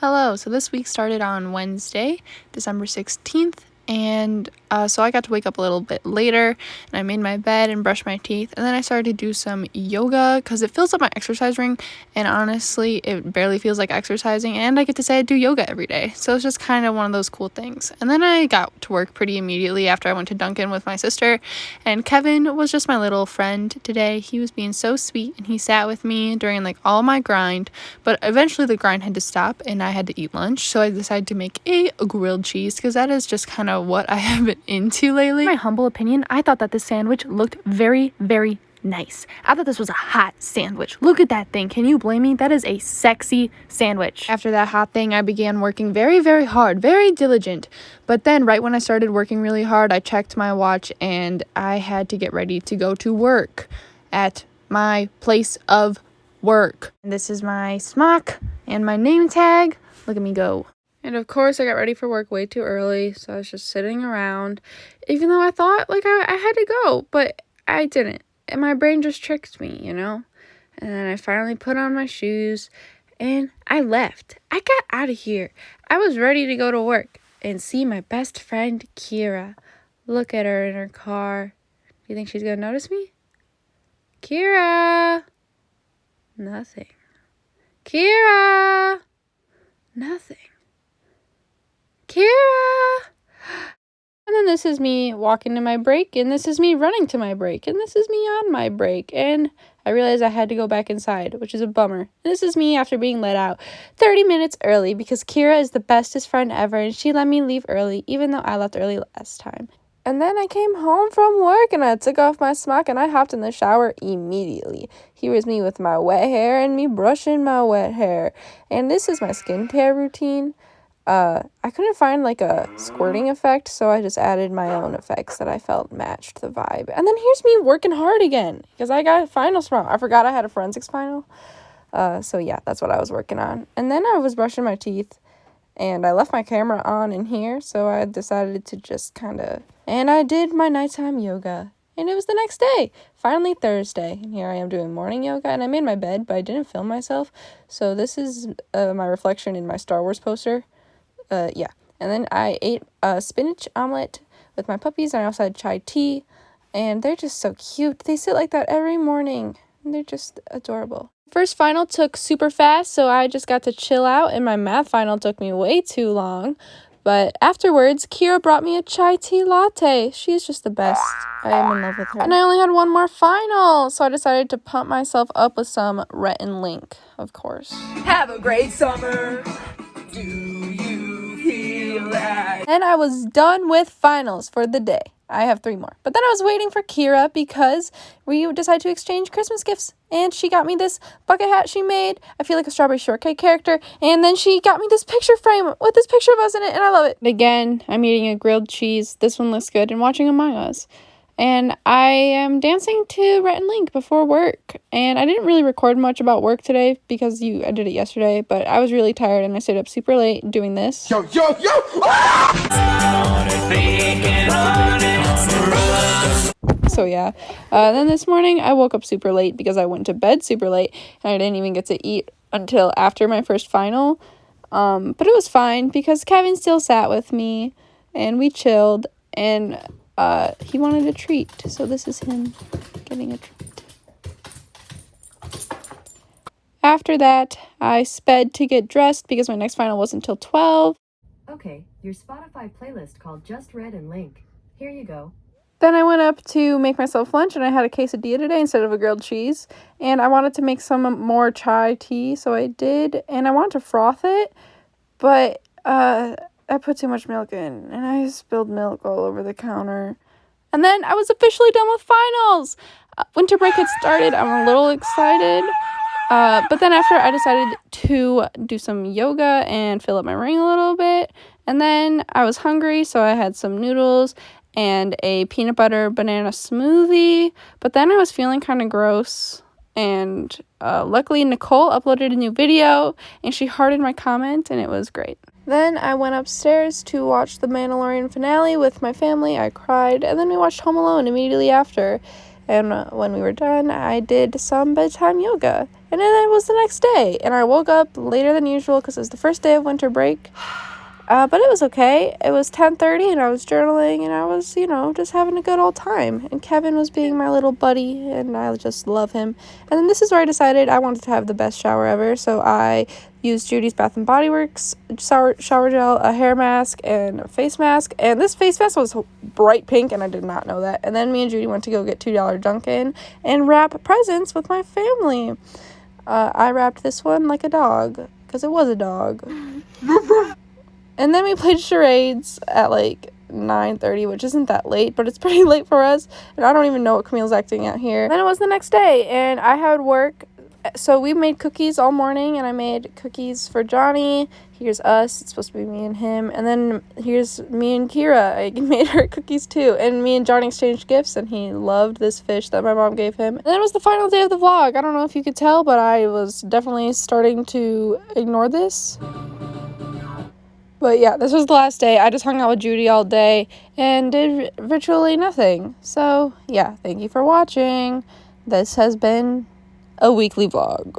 Hello, so this week started on Wednesday, December 16th, and so I got to wake up a little bit later, and I made my bed and brushed my teeth, and then I started to do some yoga because it fills up my exercise ring, and honestly, it barely feels like exercising, and I get to say I do yoga every day, so it's just kind of one of those cool things. And then I got to work pretty immediately after I went to Dunkin' with my sister, and Kevin was just my little friend today. He was being so sweet, and he sat with me during like all my grind, but eventually the grind had to stop, and I had to eat lunch, so I decided to make a grilled cheese because that is just kind of what I have been into lately. In my humble opinion, I thought that this sandwich looked very, very nice. I thought this was a hot sandwich. Look at that thing. Can you blame me? That is a sexy sandwich. After that hot thing, I began working very, very hard, very diligent. But then right when I started working really hard, I checked my watch and I had to get ready to go to work at my place of work. And this is my smock and my name tag. Look at me go. And of course, I got ready for work way too early, so I was just sitting around, even though I thought like I had to go, but I didn't. And my brain just tricked me, you know? And then I finally put on my shoes and I left. I got out of here. I was ready to go to work and see my best friend, Kira. Look at her in her car. Do you think she's gonna notice me? Kira! Nothing. Kira! Nothing. Kira! And then this is me walking to my break, and this is me running to my break, and this is me on my break, and I realized I had to go back inside, which is a bummer. And this is me after being let out 30 minutes early because Kira is the bestest friend ever, and she let me leave early, even though I left early last time. And then I came home from work, and I took off my smock, and I hopped in the shower immediately. Here was me with my wet hair, and me brushing my wet hair. And this is my skincare routine. I couldn't find like a squirting effect, so I just added my own effects that I felt matched the vibe. And then here's me working hard again because I got finals tomorrow. I forgot I had a forensics final. So yeah, that's what I was working on. And then I was brushing my teeth and I left my camera on in here, so I decided to just and I did my nighttime yoga. And it was the next day, finally Thursday. And here I am doing morning yoga, and I made my bed, but I didn't film myself. So this is my reflection in my Star Wars poster. Yeah. And then I ate a spinach omelet with my puppies, and I also had chai tea, and they're just so cute. They sit like that every morning, and they're just adorable. First final took super fast, so I just got to chill out, and my math final took me way too long. But afterwards, Kira brought me a chai tea latte. She's just the best. I am in love with her. And I only had one more final, so I decided to pump myself up with some Rhett and Link, of course. Have a great summer. Do you feel that? And I was done with finals for the day. I have 3 more. But then I was waiting for Kira because we decided to exchange Christmas gifts. And she got me this bucket hat she made. I feel like a Strawberry Shortcake character. And then she got me this picture frame with this picture of us in it, and I love it. Again, I'm eating a grilled cheese. This one looks good. And watching Among Us. And I am dancing to Rhett and Link before work. And I didn't really record much about work today because I did it yesterday. But I was really tired and I stayed up super late doing this. Yo! So yeah. Then this morning I woke up super late because I went to bed super late. And I didn't even get to eat until after my first final. But it was fine because Kevin still sat with me. And we chilled. And he wanted a treat, so this is him getting a treat. After that, I sped to get dressed because my next final wasn't until 12. Okay, your Spotify playlist called Just Red and Link. Here you go. Then I went up to make myself lunch, and I had a quesadilla today instead of a grilled cheese. And I wanted to make some more chai tea, so I did. And I wanted to froth it, but I put too much milk in, and I spilled milk all over the counter. And then I was officially done with finals. Winter break had started. I'm a little excited. But then after, I decided to do some yoga and fill up my ring a little bit. And then I was hungry, so I had some noodles and a peanut butter banana smoothie. But then I was feeling kind of gross. And luckily, Nicole uploaded a new video, and she hearted my comment, and it was great. Then I went upstairs to watch the Mandalorian finale with my family. I cried, and then we watched Home Alone immediately after. And when we were done, I did some bedtime yoga. And then it was the next day. And I woke up later than usual because it was the first day of winter break. But it was okay. It was 10:30 and I was journaling and I was, just having a good old time. And Kevin was being my little buddy and I just love him. And then this is where I decided I wanted to have the best shower ever. So I used Judy's Bath & Body Works shower gel, a hair mask, and a face mask. And this face mask was bright pink and I did not know that. And then me and Judy went to go get $2 Dunkin' and wrap presents with my family. I wrapped this one like a dog because it was a dog. And then we played charades at like 9:30, which isn't that late, but it's pretty late for us. And I don't even know what Camille's acting out here. Then it was the next day, and I had work. So we made cookies all morning, and I made cookies for Johnny. Here's us. It's supposed to be me and him. And then here's me and Kira. I made her cookies too. And me and Johnny exchanged gifts, and he loved this fish that my mom gave him. And then it was the final day of the vlog. I don't know if you could tell, but I was definitely starting to ignore this. But yeah, this was the last day. I just hung out with Judy all day and did virtually nothing. So yeah, thank you for watching. This has been a weekly vlog.